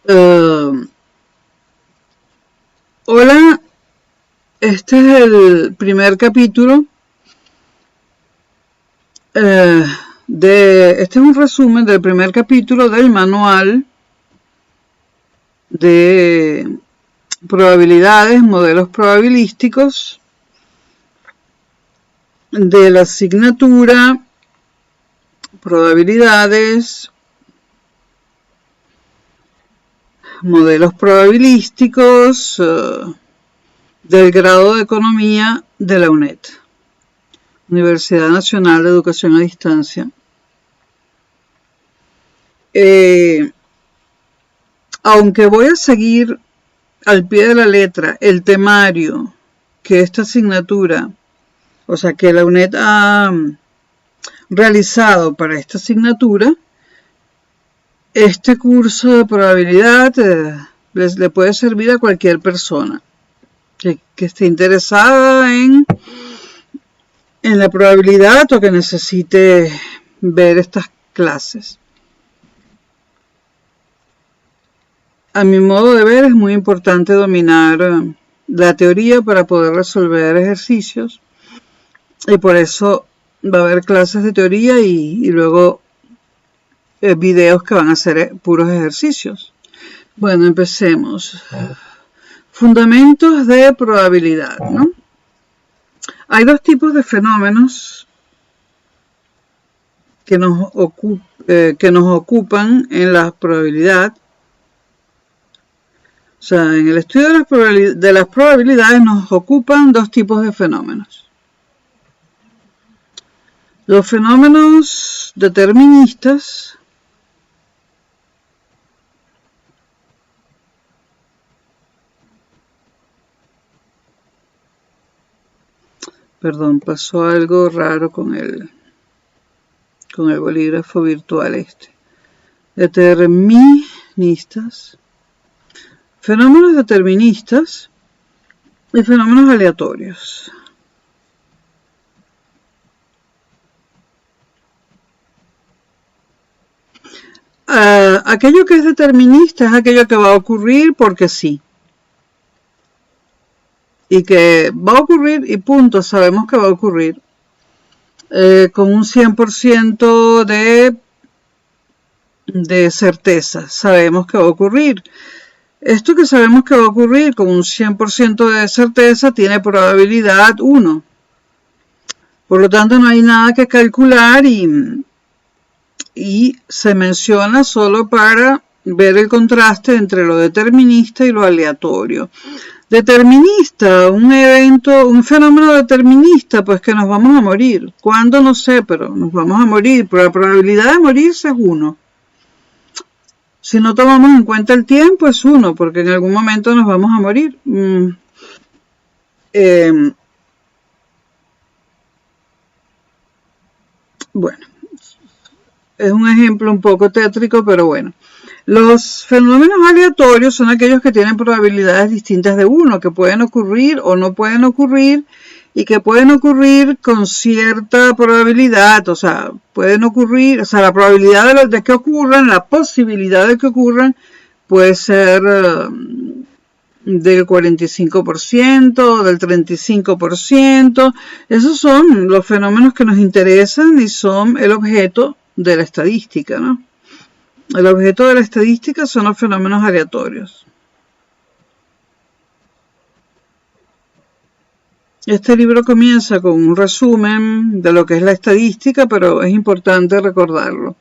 Uh, Hola, este es el primer capítulo este es un resumen del primer capítulo del manual de probabilidades, modelos probabilísticos de la asignatura probabilidades, modelos probabilísticos del grado de economía de la UNED, Universidad Nacional de Educación a Distancia. Aunque voy a seguir al pie de la letra el temario que esta asignatura, o sea, que la UNED ha realizado para esta asignatura, este curso de probabilidad le puede servir a cualquier persona que esté interesada en la probabilidad o que necesite ver estas clases. A mi modo de ver, es muy importante dominar la teoría para poder resolver ejercicios, y por eso va a haber clases de teoría y luego videos que van a ser puros ejercicios. Bueno, empecemos. Fundamentos de probabilidad, ¿no? Hay dos tipos de fenómenos que nos ocupan en la probabilidad. O sea, en el estudio de las probabilidades nos ocupan dos tipos de fenómenos. Los fenómenos deterministas pasó algo raro con el bolígrafo virtual este. Deterministas, fenómenos deterministas y fenómenos aleatorios. Aquello que es determinista es aquello que va a ocurrir porque sí. Y que va a ocurrir y punto, sabemos que va a ocurrir. Con un 100% de certeza, sabemos que va a ocurrir. Esto que sabemos que va a ocurrir con un 100% de certeza tiene probabilidad 1. Por lo tanto, no hay nada que calcular y se menciona solo para ver el contraste entre lo determinista y lo aleatorio. Determinista, un fenómeno determinista, pues que nos vamos a morir. ¿Cuándo? No sé, pero nos vamos a morir. Pero la probabilidad de morirse es 1. Si no tomamos en cuenta el tiempo, es 1, porque en algún momento nos vamos a morir. Bueno, es un ejemplo un poco tétrico, pero bueno. Los fenómenos aleatorios son aquellos que tienen probabilidades distintas de 1, que pueden ocurrir o no pueden ocurrir, y que pueden ocurrir con cierta probabilidad, o sea, pueden ocurrir, o sea, la probabilidad de que ocurran, la posibilidad de que ocurran, puede ser del 45%, del 35%, esos son los fenómenos que nos interesan y son el objeto de la estadística, ¿no? El objeto de la estadística son los fenómenos aleatorios. Este libro comienza con un resumen de lo que es la estadística, pero es importante recordarlo.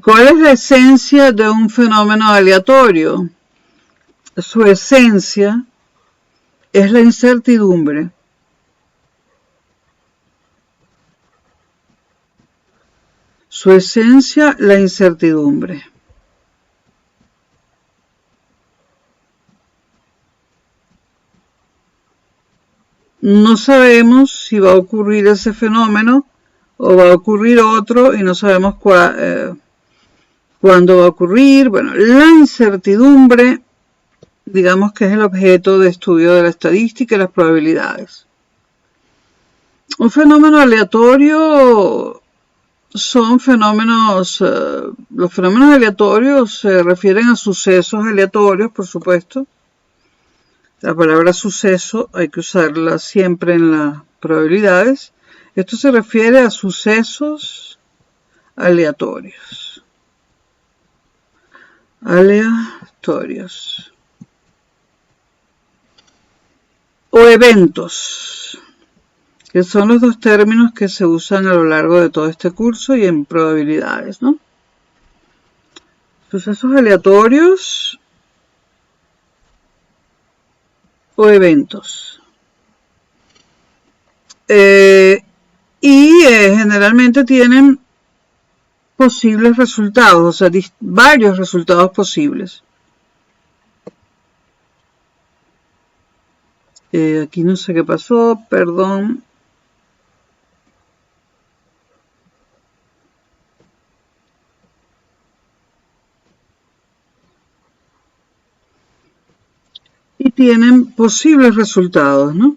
¿Cuál es la esencia de un fenómeno aleatorio? Su esencia es la incertidumbre. Su esencia, la incertidumbre. No sabemos si va a ocurrir ese fenómeno o va a ocurrir otro y no sabemos cuándo va a ocurrir. Bueno, la incertidumbre, digamos que es el objeto de estudio de la estadística y las probabilidades. Un fenómeno aleatorio son fenómenos, los fenómenos aleatorios se refieren a sucesos aleatorios, por supuesto. La palabra suceso hay que usarla siempre en las probabilidades. Esto se refiere a sucesos aleatorios. Aleatorios. O eventos, que son los dos términos que se usan a lo largo de todo este curso y en probabilidades, ¿no? Sucesos aleatorios o eventos. Generalmente tienen posibles resultados, o sea, varios resultados posibles. Aquí no sé qué pasó, perdón. Y tienen posibles resultados, ¿no?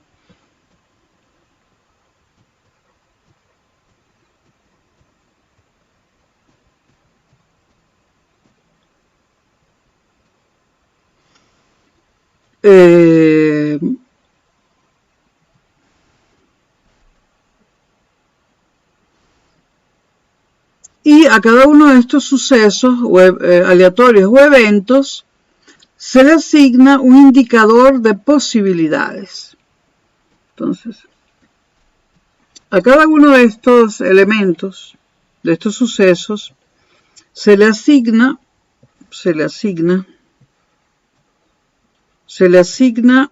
Y a cada uno de estos sucesos aleatorios o eventos se le asigna un indicador de posibilidades. Entonces, a cada uno de estos elementos, de estos sucesos, se le asigna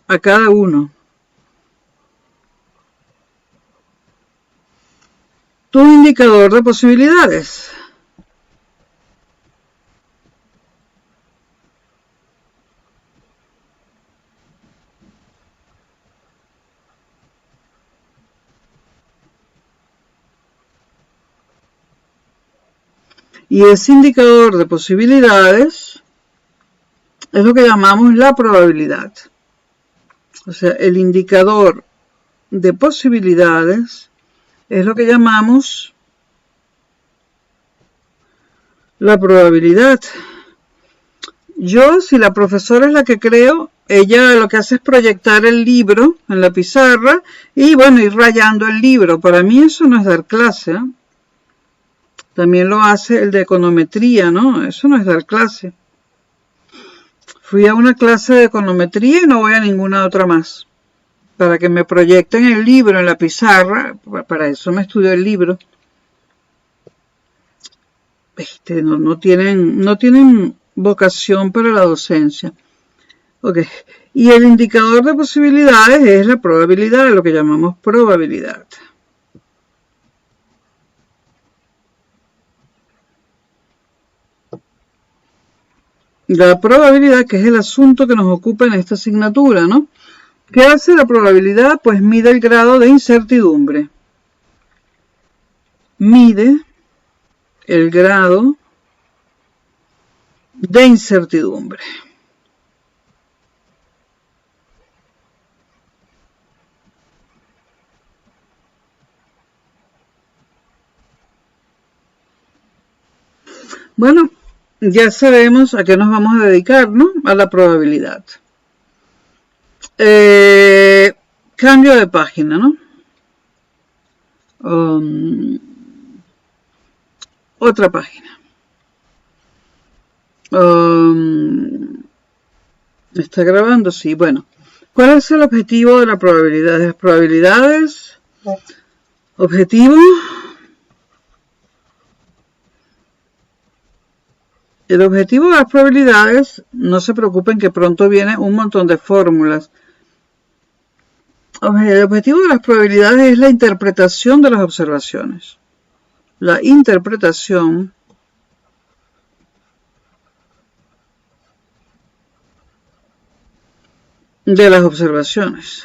a cada uno tu indicador de posibilidades. Y ese indicador de posibilidades es lo que llamamos la probabilidad. O sea, el indicador de posibilidades es lo que llamamos la probabilidad. Yo, si la profesora es la que creo, ella lo que hace es proyectar el libro en la pizarra y bueno, ir rayando el libro. Para mí eso no es dar clase, ¿eh? También lo hace el de econometría, ¿no? Eso no es dar clase. Fui a una clase de econometría y no voy a ninguna otra más. Para que me proyecten el libro en la pizarra, para eso me estudió el libro. No tienen vocación para la docencia. Ok. Y el indicador de posibilidades es la probabilidad, lo que llamamos probabilidad. La probabilidad, que es el asunto que nos ocupa en esta asignatura, ¿no? ¿Qué hace la probabilidad? Pues mide el grado de incertidumbre. Mide el grado de incertidumbre. Bueno, ya sabemos a qué nos vamos a dedicar, ¿no? A la probabilidad. Cambio de página, ¿no? Otra página. ¿Está grabando? Sí, bueno. ¿Cuál es el objetivo de la probabilidad? Las probabilidades. Objetivo. El objetivo de las probabilidades, no se preocupen que pronto viene un montón de fórmulas. El objetivo de las probabilidades es la interpretación de las observaciones. La interpretación de las observaciones.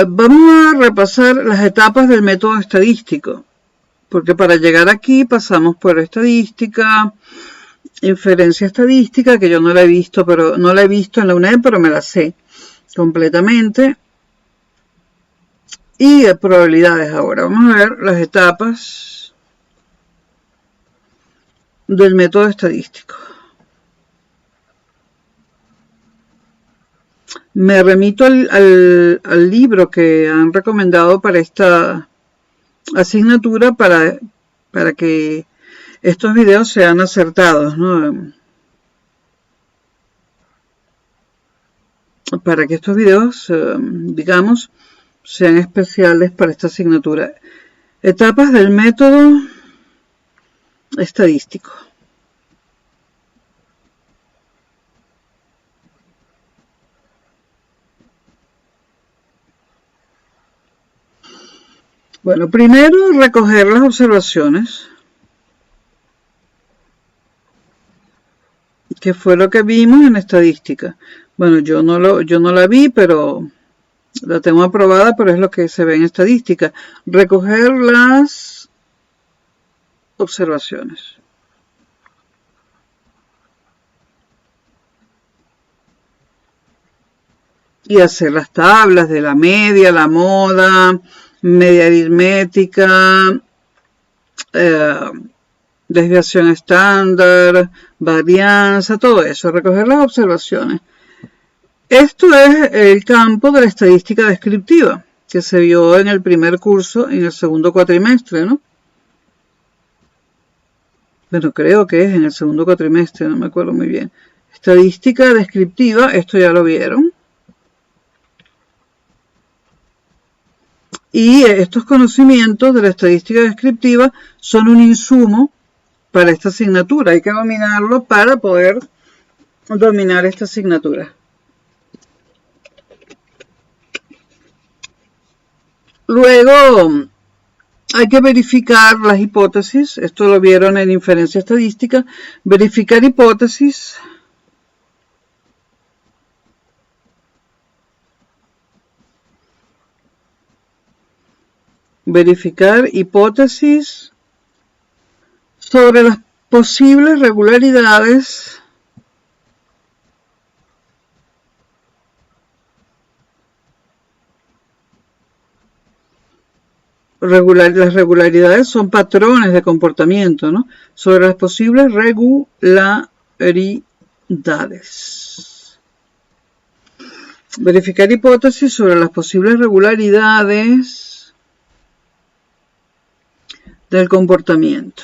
Vamos a repasar las etapas del método estadístico. porque para llegar aquí pasamos por estadística, inferencia estadística, que yo no la he visto, pero no la he visto en la UNED, pero me la sé completamente. Y de probabilidades ahora. Vamos a ver las etapas del método estadístico. Me remito al libro que han recomendado para esta asignatura para que estos videos sean acertados, ¿no? Para que estos videos, digamos, sean especiales para esta asignatura. Etapas del método estadístico. Bueno, primero recoger las observaciones, que fue lo que vimos en estadística. Bueno, yo no la vi, pero la tengo aprobada, pero es lo que se ve en estadística. Recoger las observaciones. Y hacer las tablas de la media, la moda, media aritmética, desviación estándar, varianza, todo eso, recoger las observaciones. Esto es el campo de la estadística descriptiva, que se vio en el primer curso, en el segundo cuatrimestre, ¿no? Bueno, creo que es en el segundo cuatrimestre, no me acuerdo muy bien. Estadística descriptiva, esto ya lo vieron. Y estos conocimientos de la estadística descriptiva son un insumo para esta asignatura. Hay que dominarlo para poder dominar esta asignatura. Luego hay que verificar las hipótesis. Esto lo vieron en inferencia estadística. Verificar hipótesis. Verificar hipótesis sobre las posibles regularidades las regularidades son patrones de comportamiento, ¿no? Sobre las posibles regularidades. Verificar hipótesis sobre las posibles regularidades del comportamiento.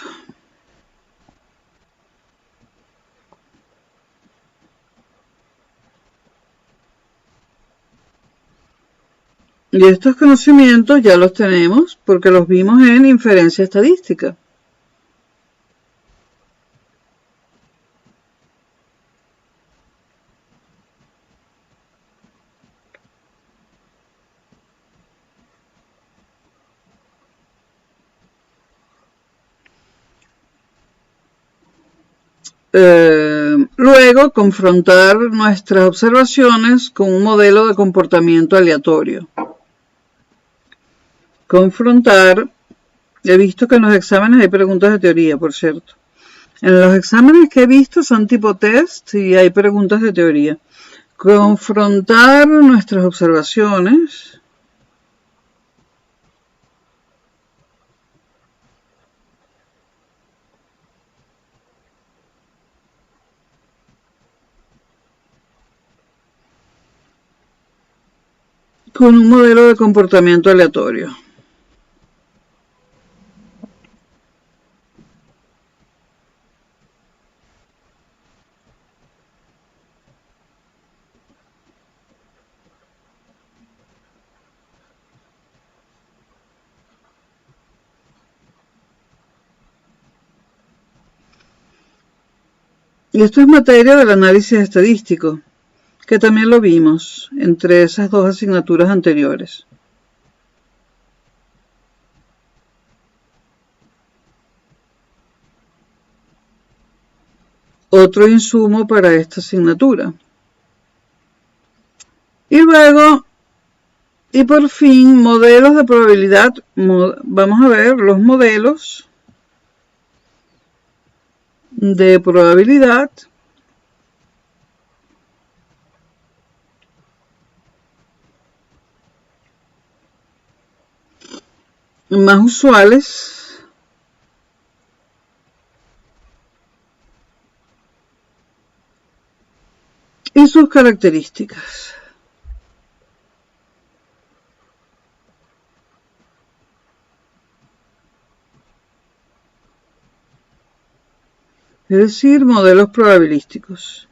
Y estos conocimientos ya los tenemos porque los vimos en inferencia estadística. Luego, confrontar nuestras observaciones con un modelo de comportamiento aleatorio. Confrontar, he visto que en los exámenes hay preguntas de teoría, por cierto. En los exámenes que he visto son tipo test y hay preguntas de teoría. Confrontar nuestras observaciones con un modelo de comportamiento aleatorio. Y esto es materia del análisis estadístico, que también lo vimos entre esas dos asignaturas anteriores. Otro insumo para esta asignatura. Y luego Y por fin, modelos de probabilidad. Vamos a ver los modelos de probabilidad más usuales y sus características. Es decir, modelos probabilísticos.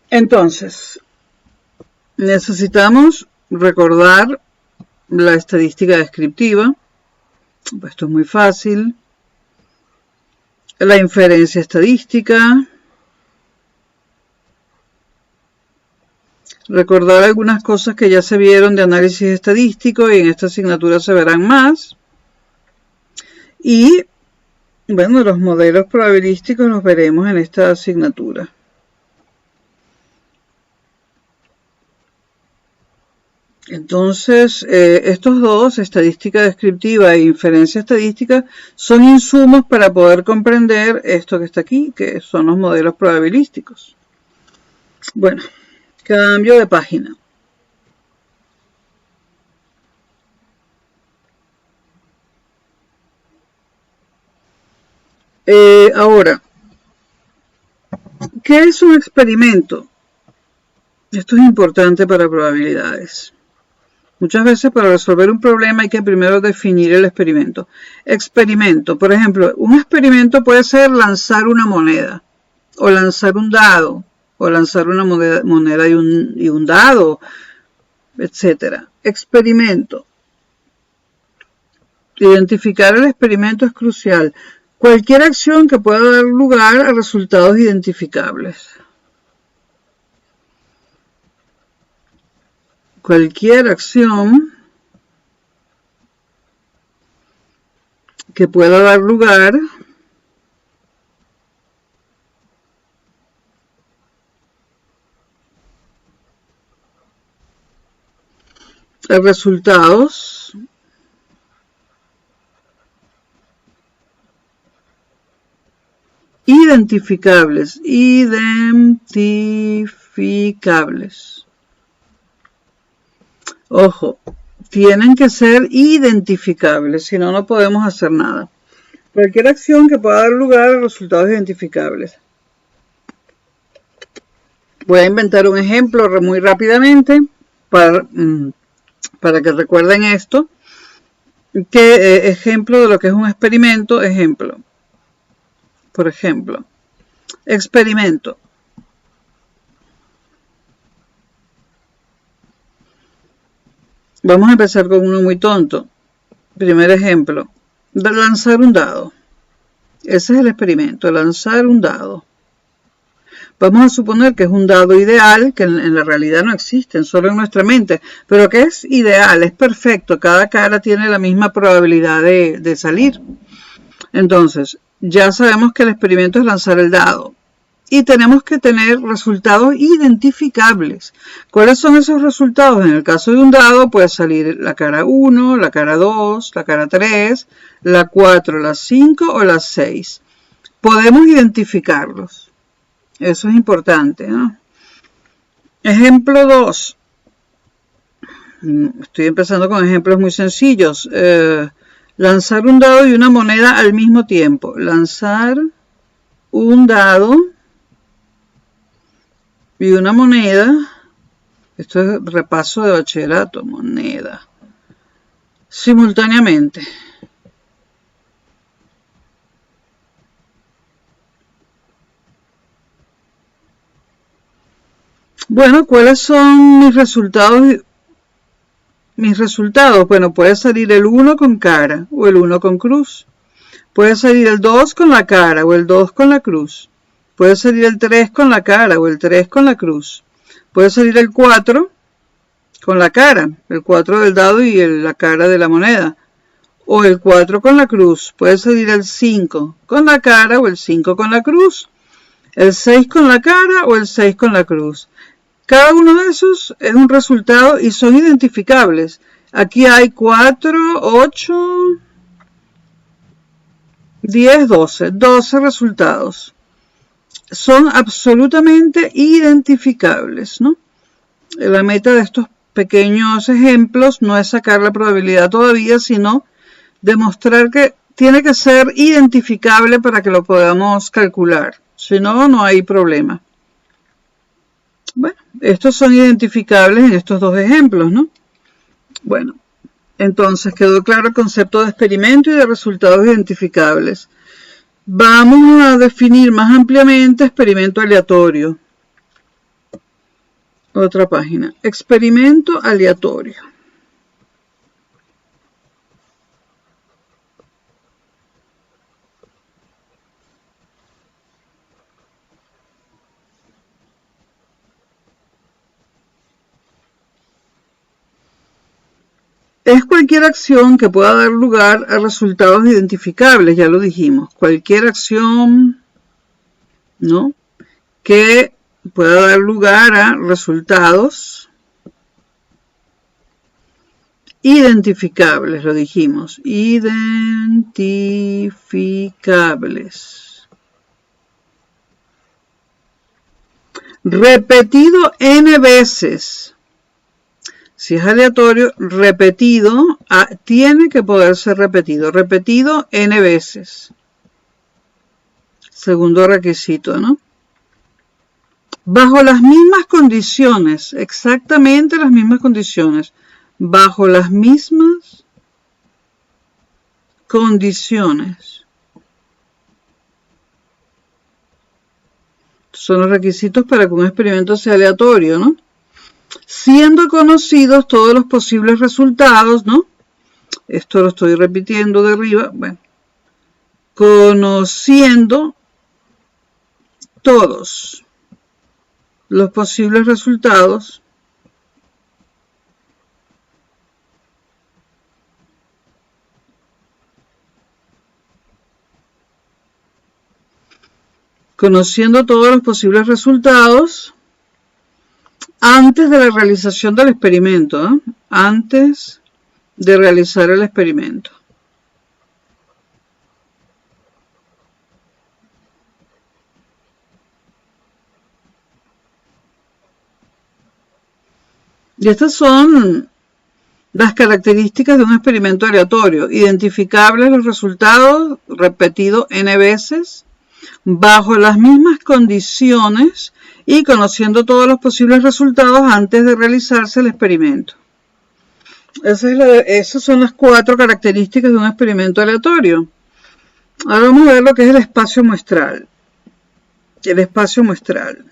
Entonces, necesitamos recordar la estadística descriptiva. Esto es muy fácil. La inferencia estadística. Recordar algunas cosas que ya se vieron de análisis estadístico y en esta asignatura se verán más. Y, bueno, los modelos probabilísticos los veremos en esta asignatura. Entonces, estos dos, estadística descriptiva e inferencia estadística, son insumos para poder comprender esto que está aquí, que son los modelos probabilísticos. Bueno, cambio de página. Ahora, ¿qué es un experimento? Esto es importante para probabilidades. Muchas veces para resolver un problema hay que primero definir el experimento. Experimento, por ejemplo, un experimento puede ser lanzar una moneda, o lanzar un dado, o lanzar una moneda y un dado, etc. Experimento. Identificar el experimento es crucial. Cualquier acción que pueda dar lugar a resultados identificables. Cualquier acción que pueda dar lugar a resultados identificables. Ojo, tienen que ser identificables, si no, no podemos hacer nada. Cualquier acción que pueda dar lugar a resultados identificables. Voy a inventar un ejemplo muy rápidamente para que recuerden esto. ¿Qué ejemplo de lo que es un experimento? Ejemplo. Por ejemplo, experimento. Vamos a empezar con uno muy tonto. Primer ejemplo, de lanzar un dado. Ese es el experimento, lanzar un dado. Vamos a suponer que es un dado ideal, que en la realidad no existen, solo en nuestra mente, pero que es ideal, es perfecto, cada cara tiene la misma probabilidad de salir. Entonces, ya sabemos que el experimento es lanzar el dado. Y tenemos que tener resultados identificables. ¿Cuáles son esos resultados? En el caso de un dado puede salir la cara 1, la cara 2, la cara 3, la 4, la 5 o la 6. Podemos identificarlos. Eso es importante, ¿no? Ejemplo 2. Estoy empezando con ejemplos muy sencillos. Lanzar un dado y una moneda al mismo tiempo. Lanzar un dado y una moneda. Esto es repaso de bachillerato. Moneda. Simultáneamente. Bueno, ¿cuáles son mis resultados? Bueno, puede salir el 1 con cara o el 1 con cruz. Puede salir el 2 con la cara o el 2 con la cruz. Puede salir el 3 con la cara o el 3 con la cruz. Puede salir el 4 con la cara, el 4 del dado y la cara de la moneda. O el 4 con la cruz, puede salir el 5 con la cara o el 5 con la cruz, el 6 con la cara o el 6 con la cruz. Cada uno de esos es un resultado y son identificables. Aquí hay 4, 8, 10, 12. 12 resultados. Son absolutamente identificables, ¿no? La meta de estos pequeños ejemplos no es sacar la probabilidad todavía, sino demostrar que tiene que ser identificable para que lo podamos calcular. Si no, no hay problema. Bueno, estos son identificables en estos dos ejemplos, ¿no? Bueno, entonces quedó claro el concepto de experimento y de resultados identificables. Vamos a definir más ampliamente experimento aleatorio. Otra página. Experimento aleatorio. Es cualquier acción que pueda dar lugar a resultados identificables, ya lo dijimos. Cualquier acción, ¿no?, que pueda dar lugar a resultados identificables, lo dijimos. Identificables. Repetido n veces. Si es aleatorio, repetido, tiene que poder ser repetido. Repetido n veces. Segundo requisito, ¿no? Bajo las mismas condiciones, exactamente las mismas condiciones. Bajo las mismas condiciones. Son los requisitos para que un experimento sea aleatorio, ¿no? Siendo conocidos todos los posibles resultados, ¿no? Esto lo estoy repitiendo de arriba. Bueno, conociendo todos los posibles resultados antes de la realización del experimento, ¿eh? Antes de realizar el experimento. Y estas son las características de un experimento aleatorio. Identificables los resultados, repetido n veces, bajo las mismas condiciones y conociendo todos los posibles resultados antes de realizarse el experimento. Esas son las 4 características de un experimento aleatorio. Ahora vamos a ver lo que es el espacio muestral. El espacio muestral.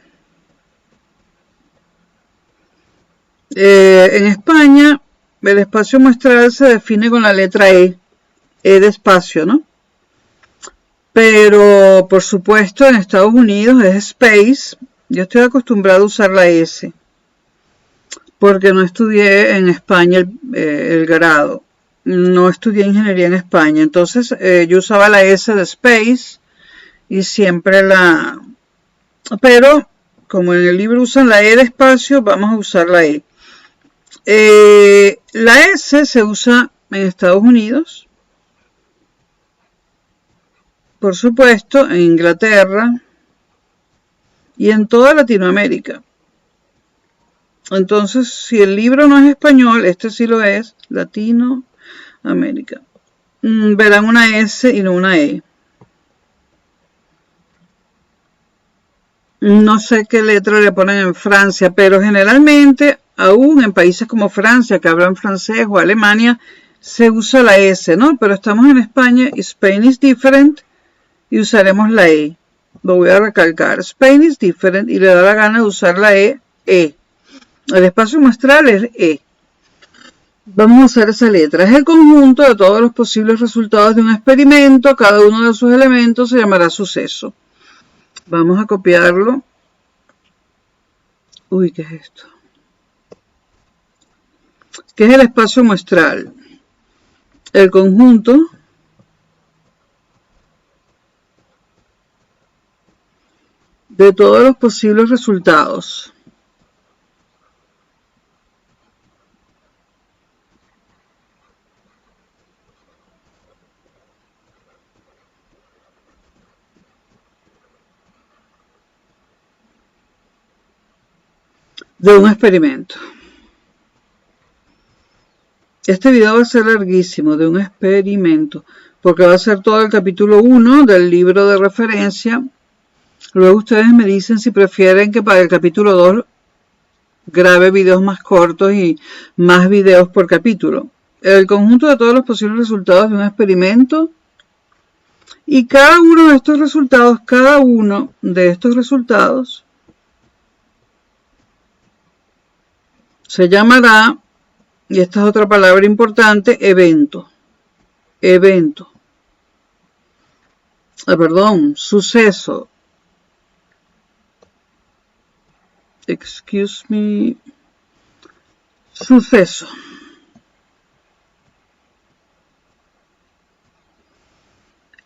En España, el espacio muestral se define con la letra E de espacio, ¿no? Pero, por supuesto, en Estados Unidos es space. Yo estoy acostumbrado a usar la S, porque no estudié en España el grado. No estudié ingeniería en España. Entonces, yo usaba la S de space y siempre pero, como en el libro usan la E de espacio, vamos a usar la E. La S se usa en Estados Unidos, por supuesto, en Inglaterra y en toda Latinoamérica. Entonces, si el libro no es español, este sí lo es, Latinoamérica. Verán una S y no una E. No sé qué letra le ponen en Francia, pero generalmente, aún en países como Francia, que hablan francés, o Alemania, se usa la S, ¿no? Pero estamos en España, y Spain is different, y usaremos la E. Lo voy a recalcar. Spain is different, y le da la gana de usar la E. El espacio muestral es E. Vamos a usar esa letra. Es el conjunto de todos los posibles resultados de un experimento. Cada uno de sus elementos se llamará suceso. Vamos a copiarlo. Uy, ¿qué es esto? que es el espacio muestral. El conjunto de todos los posibles resultados de un experimento. Este video va a ser larguísimo, de un experimento, porque va a ser todo el capítulo 1 del libro de referencia. Luego ustedes me dicen si prefieren que para el capítulo 2 grabe videos más cortos y más videos por capítulo. El conjunto de todos los posibles resultados de un experimento, y cada uno de estos resultados se llamará, y esta es otra palabra importante, evento. Suceso. Excuse me. Suceso.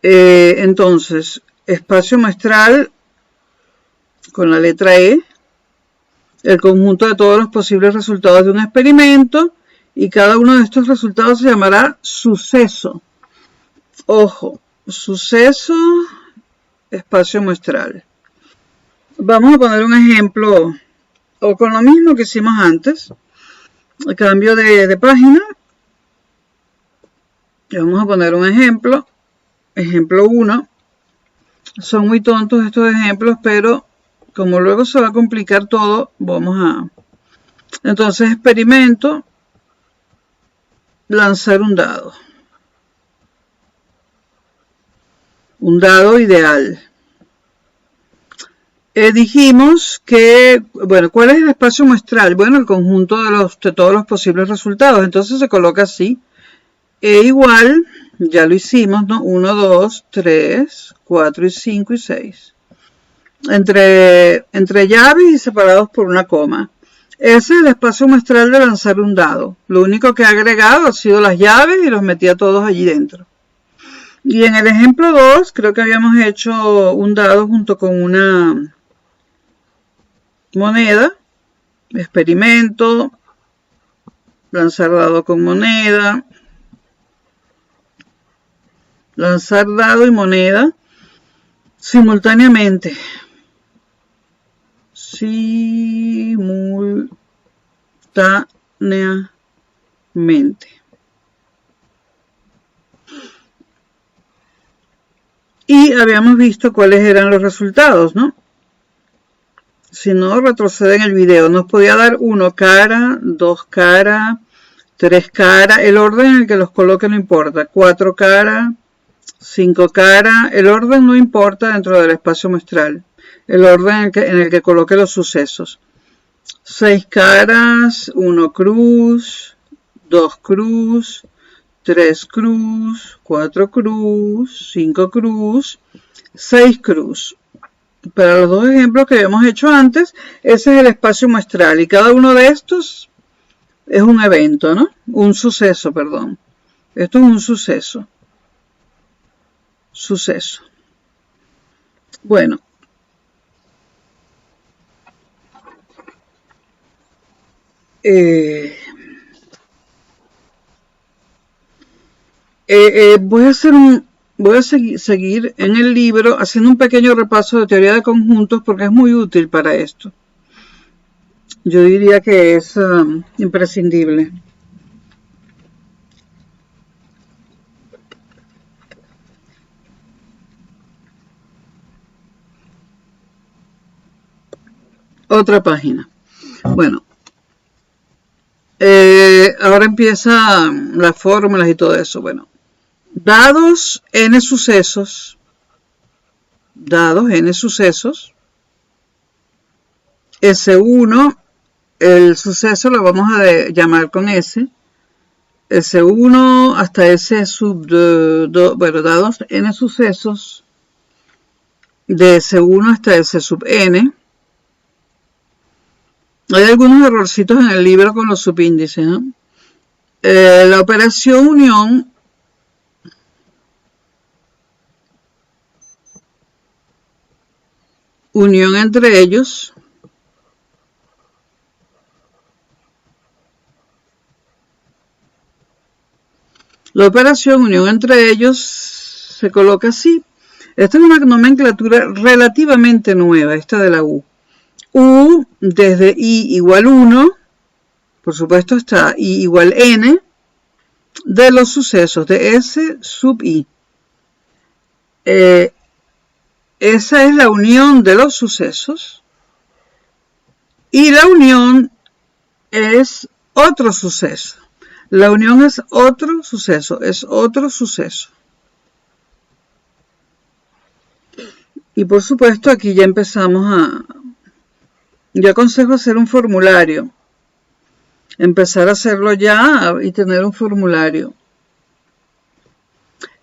Entonces, espacio muestral con la letra E, el conjunto de todos los posibles resultados de un experimento, y cada uno de estos resultados se llamará suceso. Ojo, suceso, espacio muestral. Vamos a poner un ejemplo, o con lo mismo que hicimos antes, el cambio de página. Y vamos a poner un ejemplo. Ejemplo 1. Son muy tontos estos ejemplos, pero como luego se va a complicar todo, entonces, experimento, lanzar un dado. Un dado ideal. Dijimos que, bueno, ¿cuál es el espacio muestral? Bueno, el conjunto de todos los posibles resultados. Entonces se coloca así. E igual, ya lo hicimos, ¿no? 1, 2, 3, 4 y 5 y 6. Entre llaves y separados por una coma. Ese es el espacio muestral de lanzar un dado. Lo único que he agregado ha sido las llaves y los metí a todos allí dentro. Y en el ejemplo 2, creo que habíamos hecho un dado junto con una moneda. Experimento, lanzar dado con moneda, lanzar dado y moneda simultáneamente. Y habíamos visto cuáles eran los resultados, ¿no? Si no, retroceden el video. Nos podía dar 1 cara, 2 cara, 3 cara. El orden en el que los coloque no importa. 4 cara, 5 cara. El orden no importa dentro del espacio muestral. El orden en el que coloque los sucesos. 6 caras, 1 cruz, 2 cruz, 3 cruz, 4 cruz, 5 cruz, 6 cruz. Para los dos ejemplos que habíamos hecho antes, ese es el espacio muestral. Y cada uno de estos es un evento, ¿no? Un suceso, perdón. Esto es un suceso. Suceso. Bueno. Voy a seguir en el libro haciendo un pequeño repaso de teoría de conjuntos porque es muy útil para esto. Yo diría que es imprescindible. Otra página. Bueno. Ahora empieza las fórmulas y todo eso. Bueno. Dados n sucesos, S1, el suceso lo vamos a llamar con S, S1 hasta S sub 2, bueno, dados n sucesos, de S1 hasta S sub n. Hay algunos errorcitos en el libro con los subíndices, ¿no? La operación unión entre ellos, la operación unión entre ellos se coloca así. Esta es una nomenclatura relativamente nueva, esta de la U. U desde I igual 1, por supuesto está I igual N, de los sucesos de S sub I. Esa es la unión de los sucesos y la unión es otro suceso. La unión es otro suceso, Y por supuesto aquí ya empezamos yo aconsejo hacer un formulario. Empezar a hacerlo ya y tener un formulario.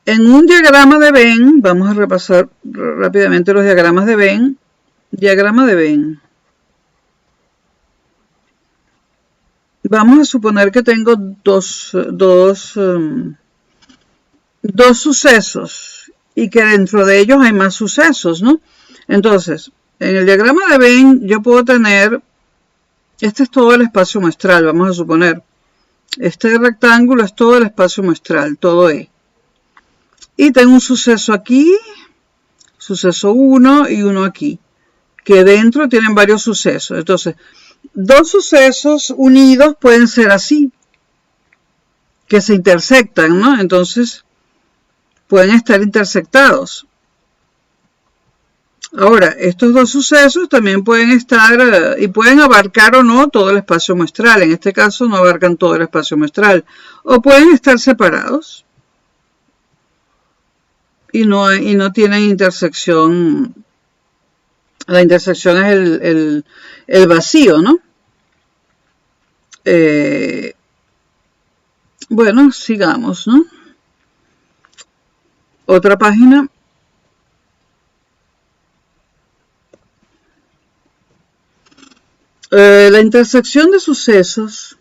En un diagrama de Venn, vamos a repasar rápidamente los diagramas de Venn. Diagrama de Venn. Vamos a suponer que tengo dos sucesos y que dentro de ellos hay más sucesos, ¿no? Entonces, en el diagrama de Venn yo puedo tener, este es todo el espacio muestral, vamos a suponer. Este rectángulo es todo el espacio muestral, todo E. Y tengo un suceso aquí, suceso 1 y uno aquí, que dentro tienen varios sucesos. Entonces, dos sucesos unidos pueden ser así, que se intersectan, ¿no? Entonces, pueden estar intersectados. Ahora, estos dos sucesos también pueden estar y pueden abarcar o no todo el espacio muestral. En este caso no abarcan todo el espacio muestral. O pueden estar separados y no tienen intersección. La intersección es el vacío, ¿no? Bueno, sigamos, ¿no? Otra página. La intersección de sucesos.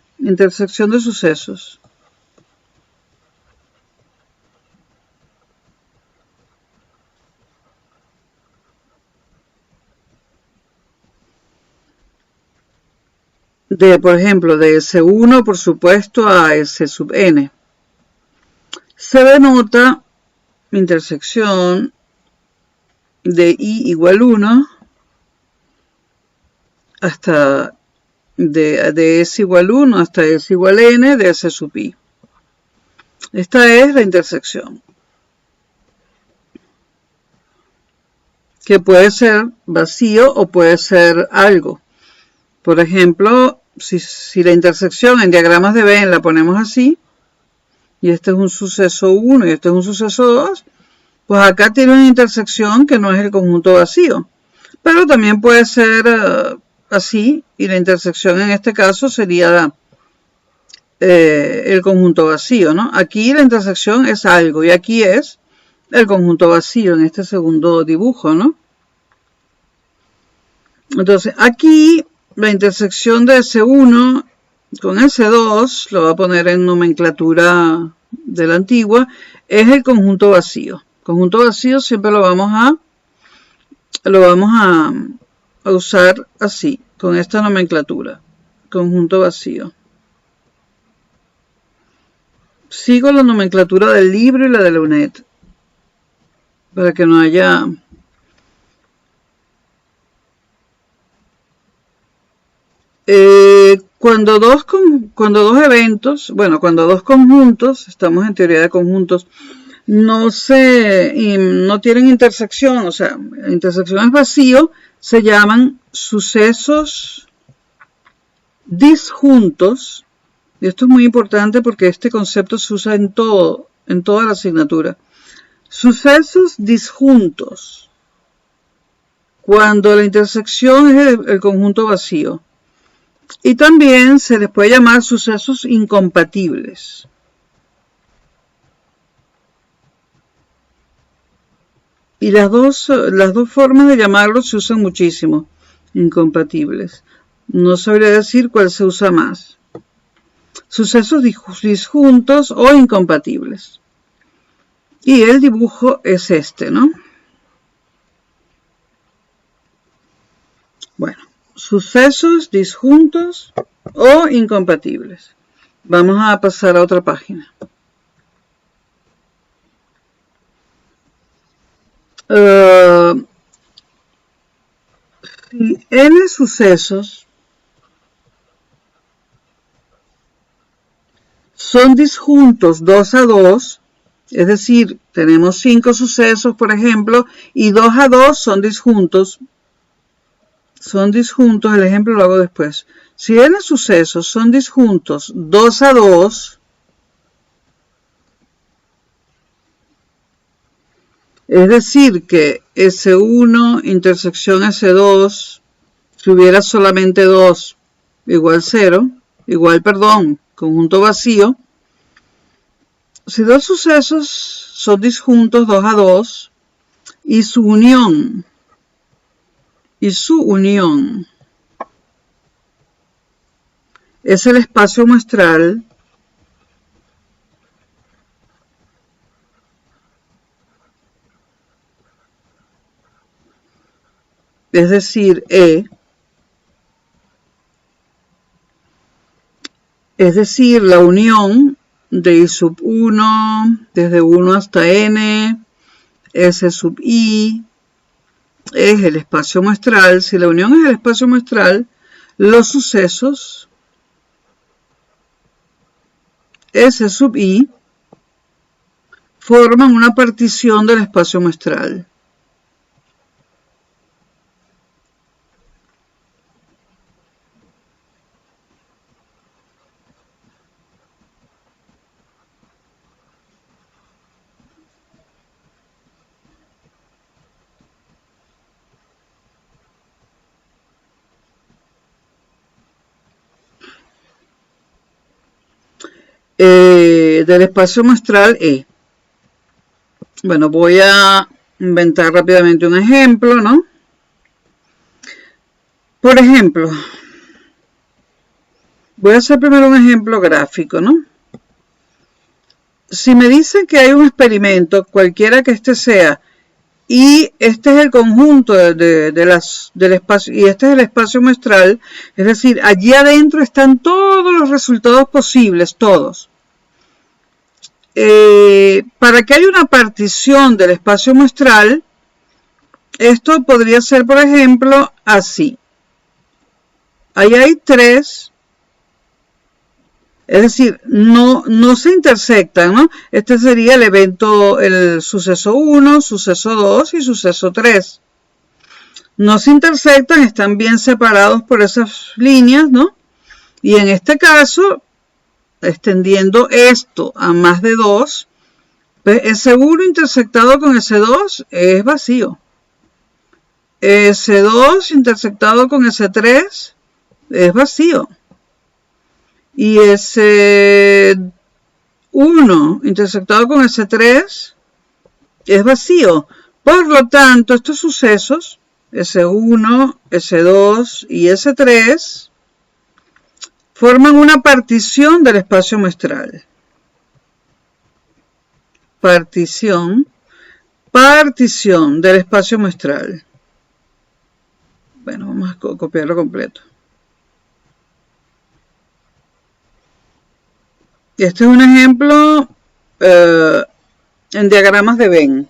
Por ejemplo, de S1, por supuesto, a S sub N. Se denota intersección de I igual 1 hasta de S igual 1 hasta S igual N de S sub I. Esta es la intersección. Que puede ser vacío o puede ser algo. Por ejemplo, si la intersección en diagramas de Venn la ponemos así, y este es un suceso 1 y este es un suceso 2, pues acá tiene una intersección que no es el conjunto vacío. Pero también puede ser así, y la intersección en este caso sería el conjunto vacío, ¿no? Aquí la intersección es algo, y aquí es el conjunto vacío en este segundo dibujo, ¿no? Entonces, aquí la intersección de S1 con S2, lo voy a poner en nomenclatura de la antigua, es el conjunto vacío. Conjunto vacío siempre lo vamos a usar así, con esta nomenclatura. Conjunto vacío. Sigo la nomenclatura del libro y la de la UNED, para que no haya... Cuando dos conjuntos, estamos en teoría de conjuntos, no tienen intersección, o sea, la intersección es vacío, se llaman sucesos disjuntos, y esto es muy importante porque este concepto se usa en toda la asignatura. Sucesos disjuntos, cuando la intersección es el conjunto vacío. Y también se les puede llamar sucesos incompatibles. Y las dos formas de llamarlos se usan muchísimo, incompatibles. No sabría decir cuál se usa más. sucesos disjuntos o incompatibles. Y el dibujo es este, ¿no? Bueno, sucesos disjuntos o incompatibles. Vamos a pasar a otra página. Si n sucesos son disjuntos 2 a 2, es decir, tenemos 5 sucesos, por ejemplo, y 2 a 2 son disjuntos, el ejemplo lo hago después. Si n sucesos son disjuntos 2 a 2, es decir, que S1 intersección S2, si hubiera solamente 2 igual 0, conjunto vacío. Si dos sucesos son disjuntos 2 a 2 y su unión es el espacio muestral, es decir, E, es decir, la unión de I sub 1, desde 1 hasta n, S sub I, es el espacio muestral. Si la unión es el espacio muestral, los sucesos S sub I forman una partición del espacio muestral. Del espacio muestral E. Bueno, voy a inventar rápidamente un ejemplo, ¿no? Por ejemplo, voy a hacer primero un ejemplo gráfico, ¿no? Si me dice que hay un experimento, cualquiera que este sea, y este es el conjunto del espacio, y este es el espacio muestral, es decir, allí adentro están todos los resultados posibles, todos. Para que haya una partición del espacio muestral, esto podría ser, por ejemplo, así. Ahí hay 3, es decir, no se intersectan, ¿no? Este sería el evento, el suceso 1, suceso 2 y suceso 3. No se intersectan, están bien separados por esas líneas, ¿no? Y en este caso, extendiendo esto a más de 2, pues S1 intersectado con S2 es vacío. S2 intersectado con S3 es vacío. Y S1 intersectado con S3 es vacío. Por lo tanto, estos sucesos, S1, S2 y S3, forman una partición del espacio muestral. Partición del espacio muestral. Bueno, vamos a copiarlo completo. Este es un ejemplo en diagramas de Venn.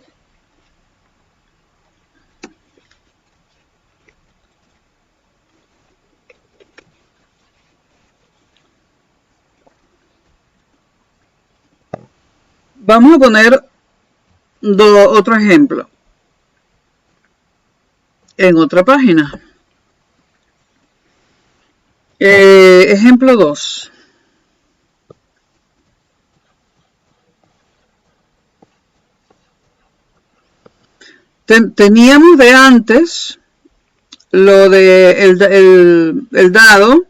Vamos a poner otro ejemplo en otra página. Ejemplo 2. Teníamos de antes lo de el dado.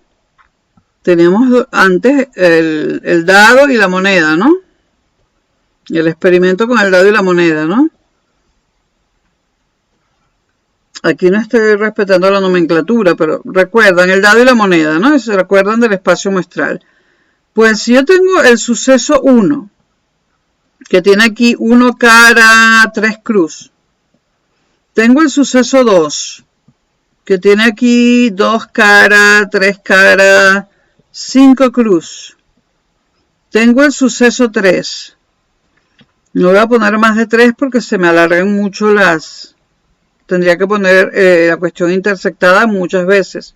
Teníamos antes el dado y la moneda, ¿no? Y el experimento con el dado y la moneda, ¿no? Aquí no estoy respetando la nomenclatura, pero recuerdan el dado y la moneda, ¿no? Se recuerdan del espacio muestral. Pues si yo tengo el suceso 1, que tiene aquí 1 cara, 3 cruz. Tengo el suceso 2, que tiene aquí 2 cara, 3 cara, 5 cruz. Tengo el suceso 3. No voy a poner más de 3 porque se me alargan mucho las... Tendría que poner la cuestión intersectada muchas veces.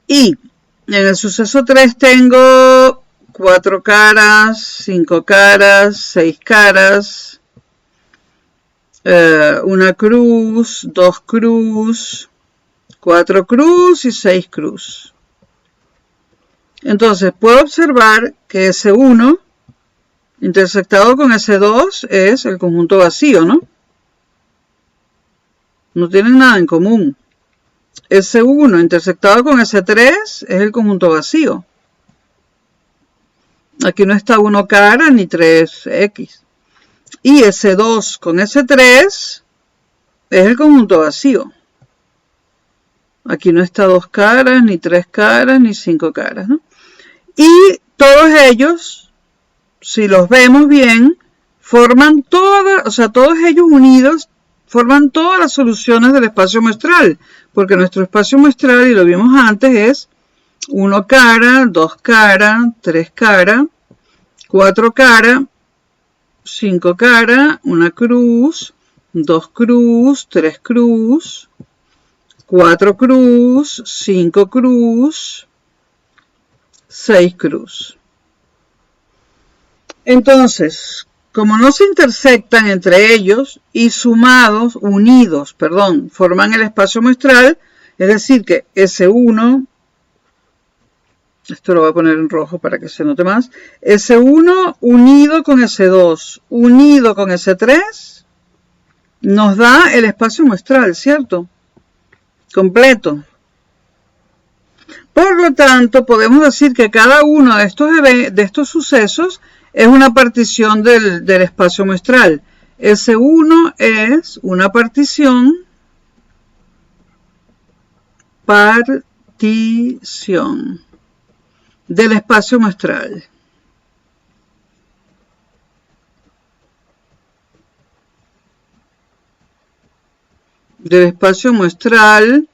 Y en el suceso 3 tengo 4 caras, 5 caras, 6 caras, una cruz, 2 cruz, 4 cruz y 6 cruz. Entonces puedo observar que ese 1 intersectado con ese 2 es el conjunto vacío, ¿no? No tienen nada en común. Ese 1 intersectado con ese 3 es el conjunto vacío. Aquí no está 1 cara ni 3x. Y ese 2 con ese 3 es el conjunto vacío. Aquí no está 2 caras, ni 3 caras, ni 5 caras, ¿no? Y todos ellos, si los vemos bien, forman todas, o sea, todos ellos unidos forman todas las soluciones del espacio muestral, porque nuestro espacio muestral, y lo vimos antes, es 1 cara, 2 cara, 3 cara, 4 cara, 5 cara, 1 cruz, 2 cruz, 3 cruz, 4 cruz, 5 cruz, 6 cruz. Entonces, como no se intersectan entre ellos y sumados, unidos, perdón, forman el espacio muestral, es decir que S1, esto lo voy a poner en rojo para que se note más, S1 unido con S2, unido con S3, nos da el espacio muestral, ¿cierto? Completo. Por lo tanto, podemos decir que cada uno de estos sucesos es una partición del espacio muestral. S1 es una partición del espacio muestral. Del espacio muestral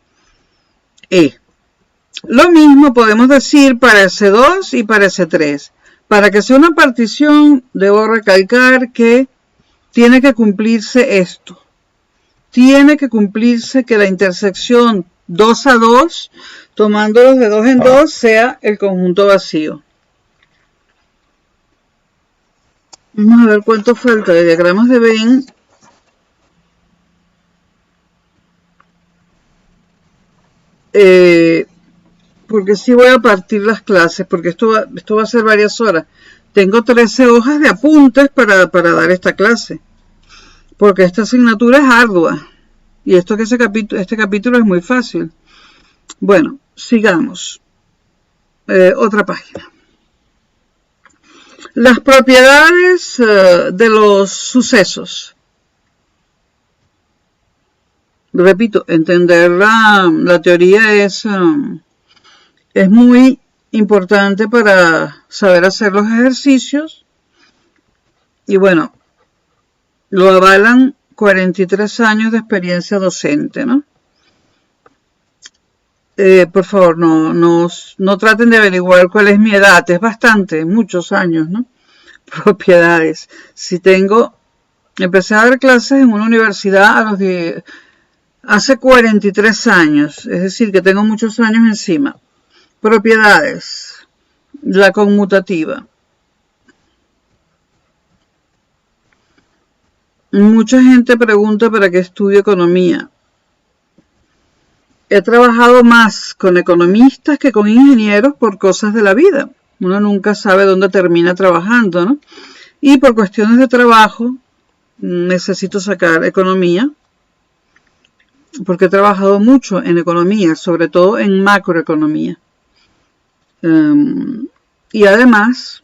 E. Lo mismo podemos decir para S2 y para S3. Para que sea una partición, debo recalcar que tiene que cumplirse esto. Tiene que cumplirse que la intersección 2 a 2, tomándolos de 2 en 2, sea el conjunto vacío. Vamos a ver cuánto falta de diagramas de Venn. Porque sí voy a partir las clases, porque esto va a ser varias horas. Tengo 13 hojas de apuntes para dar esta clase, porque esta asignatura es ardua, y este capítulo es muy fácil. Bueno, sigamos. Otra página. Las propiedades de los sucesos. Repito, entender la teoría es muy importante para saber hacer los ejercicios. Y bueno, lo avalan 43 años de experiencia docente, ¿no? Por favor, no traten de averiguar cuál es mi edad. Es bastante, muchos años, ¿no? Propiedades. Empecé a dar clases en una universidad hace 43 años. Es decir, que tengo muchos años encima. Propiedades. La conmutativa. Mucha gente pregunta para qué estudio economía. He trabajado más con economistas que con ingenieros por cosas de la vida. Uno nunca sabe dónde termina trabajando, ¿no? Y por cuestiones de trabajo necesito sacar economía, porque he trabajado mucho en economía, sobre todo en macroeconomía. Y además,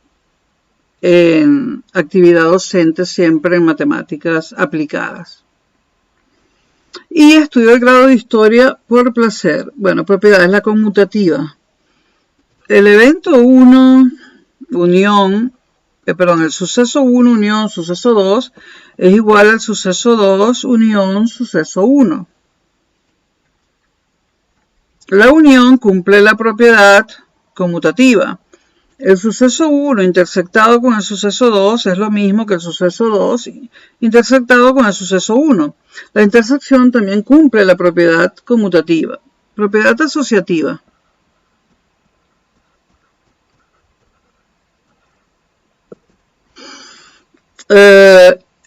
en actividad docente siempre en matemáticas aplicadas. Y estudio el grado de historia por placer. Bueno, propiedades, la conmutativa. El evento 1 unión, el suceso 1 unión suceso 2 es igual al suceso 2 unión suceso 1. La unión cumple la propiedad conmutativa. El suceso 1 intersectado con el suceso 2 es lo mismo que el suceso 2 intersectado con el suceso 1. La intersección también cumple la propiedad conmutativa. Propiedad asociativa.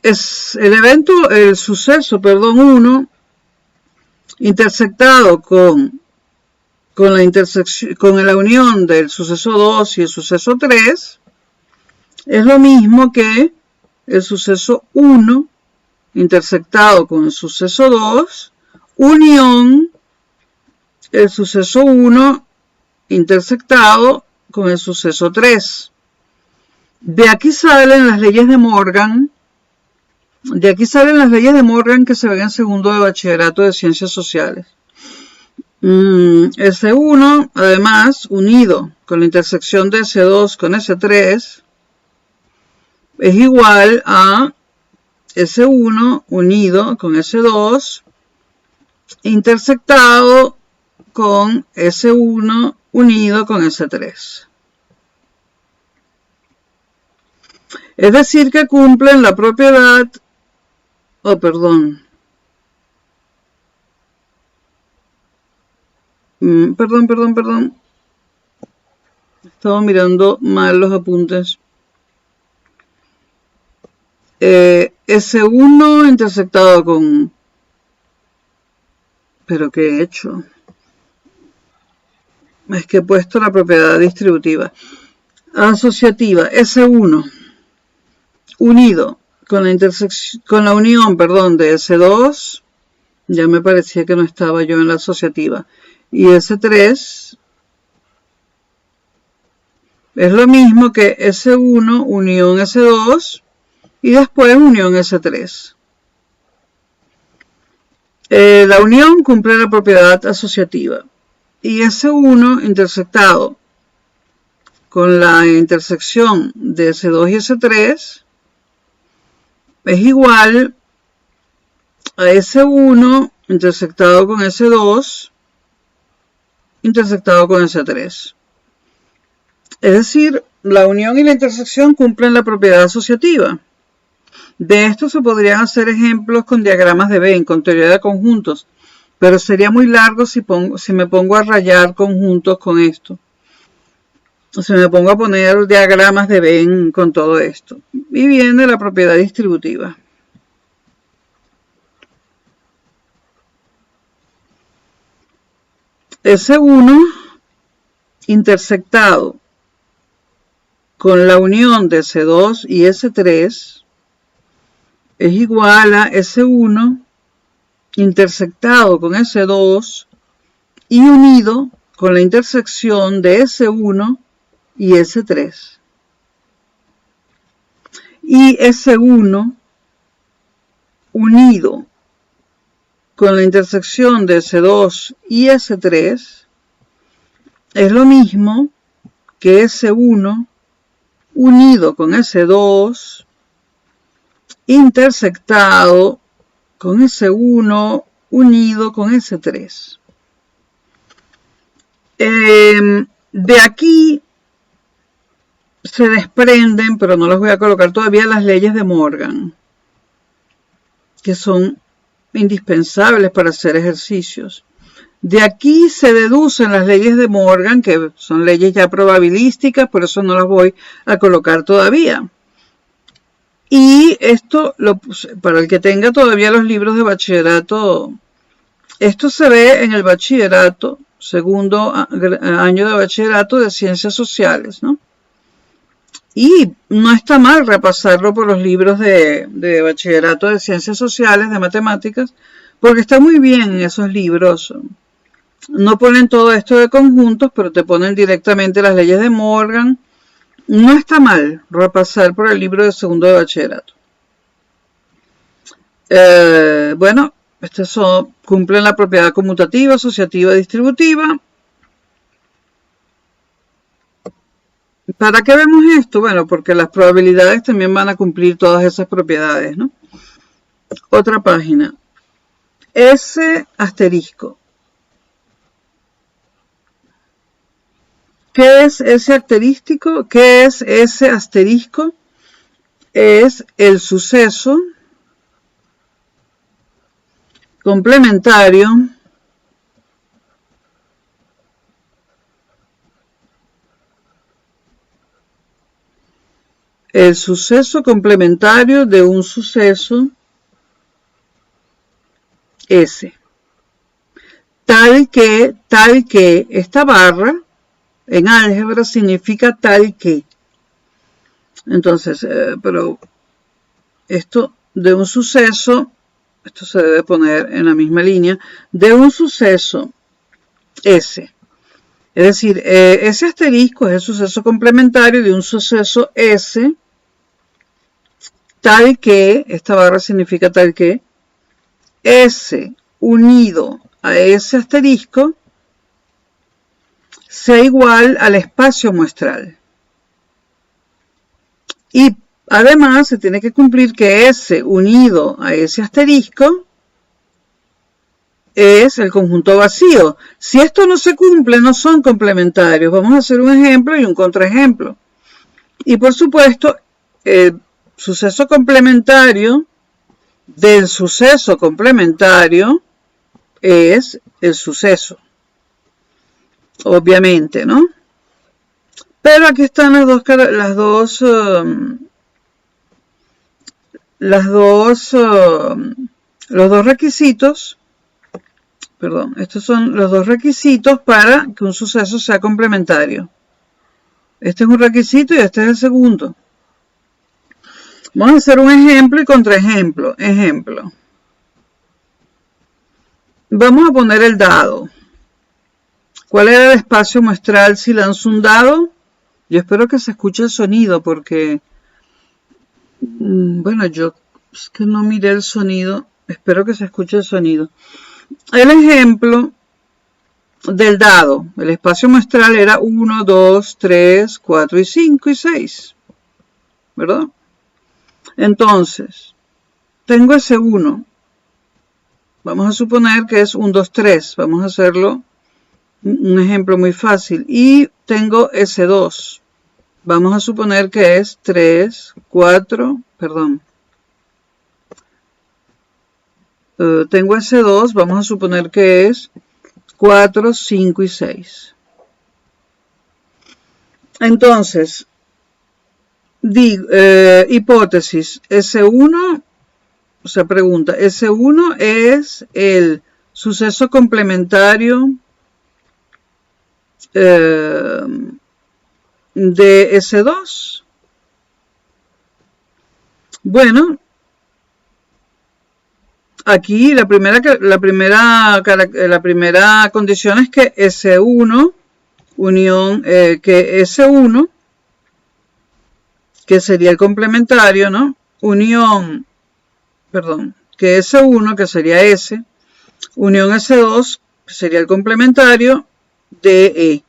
Es el suceso 1 intersectado con la unión del suceso 2 y el suceso 3 es lo mismo que el suceso 1 intersectado con el suceso 2 unión el suceso 1 intersectado con el suceso 3. De aquí salen las leyes de Morgan. De aquí salen las leyes de Morgan que se ven en segundo de bachillerato de ciencias sociales. S1, además, unido con la intersección de S2 con S3, es igual a S1 unido con S2 intersectado con S1 unido con S3. Es decir, que cumplen la propiedad, perdón, estaba mirando mal los apuntes. S1 intersectado con... ¿Pero qué he hecho? Es que he puesto la propiedad distributiva. Asociativa, S1 unido con la intersección, con la unión, de S2, ya me parecía que no estaba yo en la asociativa, y S3 es lo mismo que S1 unión S2 y después unión S3. La unión cumple la propiedad asociativa y S1 intersectado con la intersección de S2 y S3 es igual a S1 intersectado con S2 intersectado con S3. Es decir, la unión y la intersección cumplen la propiedad asociativa. De esto se podrían hacer ejemplos con diagramas de Venn, con teoría de conjuntos, pero sería muy largo si me pongo a rayar conjuntos con esto. Si me pongo a poner diagramas de Venn con todo esto. Y viene la propiedad distributiva. S1 intersectado con la unión de S2 y S3 es igual a S1 intersectado con S2 y unido con la intersección de S1 y S3. Y S1 unido con la intersección de S2 y S3 es lo mismo que S1 unido con S2 intersectado con S1 unido con S3. De aquí se desprenden, pero no las voy a colocar todavía, las leyes de Morgan, que son indispensables para hacer ejercicios. De aquí se deducen las leyes de Morgan, que son leyes ya probabilísticas, por eso no las voy a colocar todavía. Y esto, para el que tenga todavía los libros de bachillerato, esto se ve en el bachillerato, segundo año de bachillerato de ciencias sociales, ¿no? Y no está mal repasarlo por los libros de bachillerato de ciencias sociales, de matemáticas, porque está muy bien en esos libros. No ponen todo esto de conjuntos, pero te ponen directamente las leyes de Morgan. No está mal repasar por el libro de segundo de bachillerato. Bueno, estos cumplen la propiedad conmutativa, asociativa, distributiva. ¿Para qué vemos esto? Bueno, porque las probabilidades también van a cumplir todas esas propiedades, ¿no? Otra página. S asterisco. ¿Qué es ese asterístico? ¿Qué es ese asterisco? Es el suceso complementario de un suceso S. Tal que, esta barra en álgebra significa tal que. Entonces, pero esto de un suceso, esto se debe poner en la misma línea, de un suceso S. Es decir, ese asterisco es el suceso complementario de un suceso S, tal que, esta barra significa tal que, S unido a ese asterisco sea igual al espacio muestral. Y además se tiene que cumplir que S unido a ese asterisco es el conjunto vacío. Si esto no se cumple, no son complementarios. Vamos a hacer un ejemplo y un contraejemplo. Y por supuesto, el suceso complementario del suceso complementario es el suceso. Obviamente, ¿no? Pero aquí están los dos requisitos. Perdón, estos son los dos requisitos para que un suceso sea complementario. Este es un requisito y este es el segundo. Vamos a hacer un ejemplo y contraejemplo. Ejemplo. Vamos a poner el dado. ¿Cuál era el espacio muestral si lanzo un dado? Yo espero que se escuche el sonido porque, bueno, yo es que no miré el sonido. Espero que se escuche el sonido. El ejemplo del dado, el espacio muestral era 1, 2, 3, 4 y 5 y 6, ¿verdad? Entonces, tengo ese 1. Vamos a suponer que es 1, 2, 3. Vamos a hacerlo un ejemplo muy fácil. Y tengo ese 2. Vamos a suponer que es 3, 4, perdón. Tengo ese 2, vamos a suponer que es 4, 5 y 6. Entonces, hipótesis, S1, o sea, pregunta, S1 es el suceso complementario de S2. Bueno, aquí la primera condición es que S1 unión, que S1, que sería el complementario, ¿no? Unión, perdón, que S1, que sería S, unión S2, que sería el complementario de E.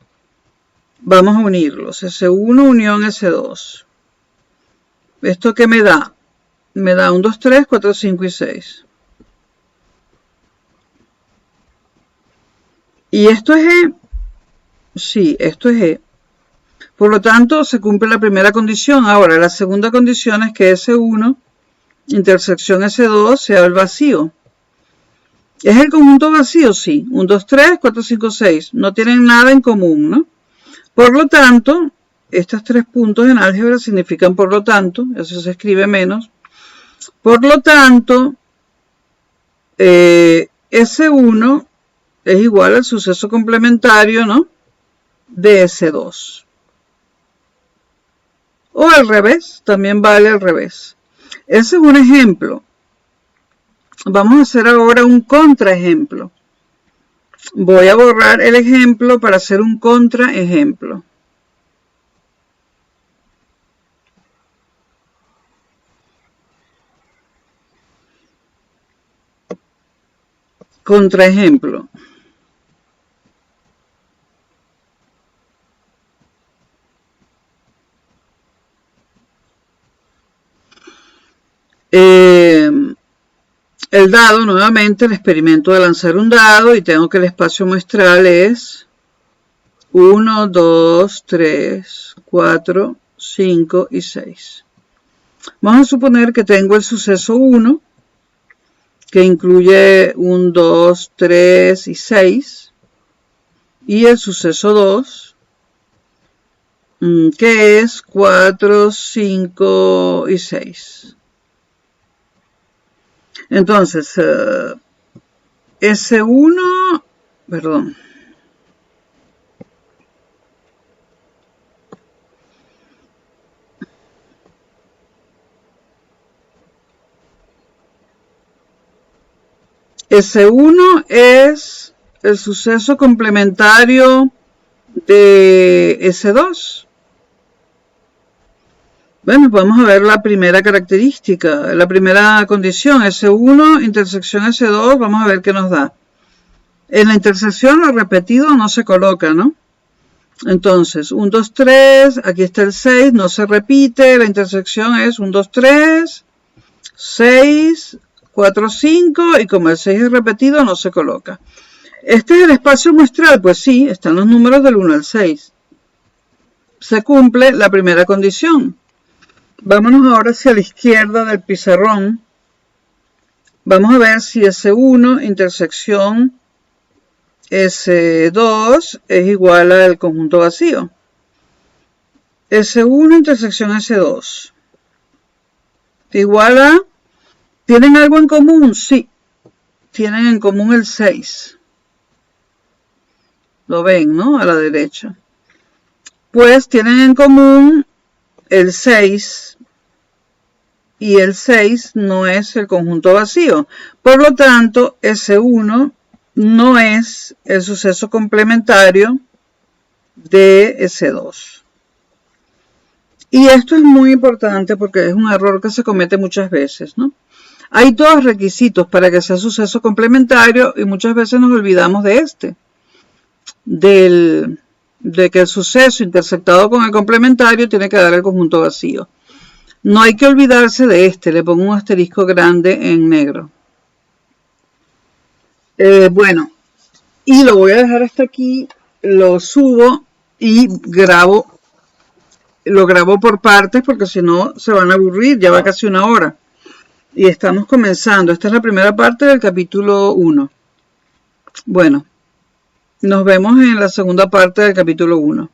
Vamos a unirlos, S1 unión S2. ¿Esto qué me da? Me da 1, 2, 3, 4, 5 y 6. ¿Y esto es E? Sí, esto es E. Por lo tanto, se cumple la primera condición. Ahora, la segunda condición es que S1 intersección S2 sea el vacío. ¿Es el conjunto vacío? Sí. 1, 2, 3, 4, 5, 6. No tienen nada en común, ¿no? Por lo tanto, estos 3 puntos en álgebra significan por lo tanto, eso se escribe menos. Por lo tanto, S1 es igual al suceso complementario, ¿no? De S2. O al revés, también vale al revés. Ese es un ejemplo. Vamos a hacer ahora un contraejemplo. Voy a borrar el ejemplo para hacer un contraejemplo. Contraejemplo. El dado, nuevamente, el experimento de lanzar un dado y tengo que el espacio muestral es 1, 2, 3, 4, 5 y 6. Vamos a suponer que tengo el suceso 1, que incluye 1, 2, 3 y 6, y el suceso 2, que es 4, 5 y 6. Entonces, S1, perdón. S1 es el suceso complementario de S2. Bueno, vamos a ver la primera característica, la primera condición, S1 intersección S2, vamos a ver qué nos da. En la intersección lo repetido no se coloca, ¿no? Entonces, 1, 2, 3, aquí está el 6, no se repite, la intersección es 1, 2, 3, 6, 4, 5, y como el 6 es repetido, no se coloca. ¿Este es el espacio muestral? Pues sí, están los números del 1 al 6. Se cumple la primera condición. Vámonos ahora hacia la izquierda del pizarrón. Vamos a ver si S1 intersección S2 es igual al conjunto vacío. S1 intersección S2 igual a... ¿Tienen algo en común? Sí. Tienen en común el 6. Lo ven, ¿no? A la derecha. Pues tienen en común el 6. Y el 6 no es el conjunto vacío. Por lo tanto, S1 no es el suceso complementario de S2. Y esto es muy importante porque es un error que se comete muchas veces, ¿no? Hay dos requisitos para que sea suceso complementario y muchas veces nos olvidamos de este. De que el suceso intersectado con el complementario tiene que dar el conjunto vacío. No hay que olvidarse de este, le pongo un asterisco grande en negro. Bueno, y lo voy a dejar hasta aquí, lo subo y lo grabo por partes porque si no se van a aburrir, ya va casi una hora. Y estamos comenzando, esta es la primera parte del capítulo 1. Bueno, nos vemos en la segunda parte del capítulo 1.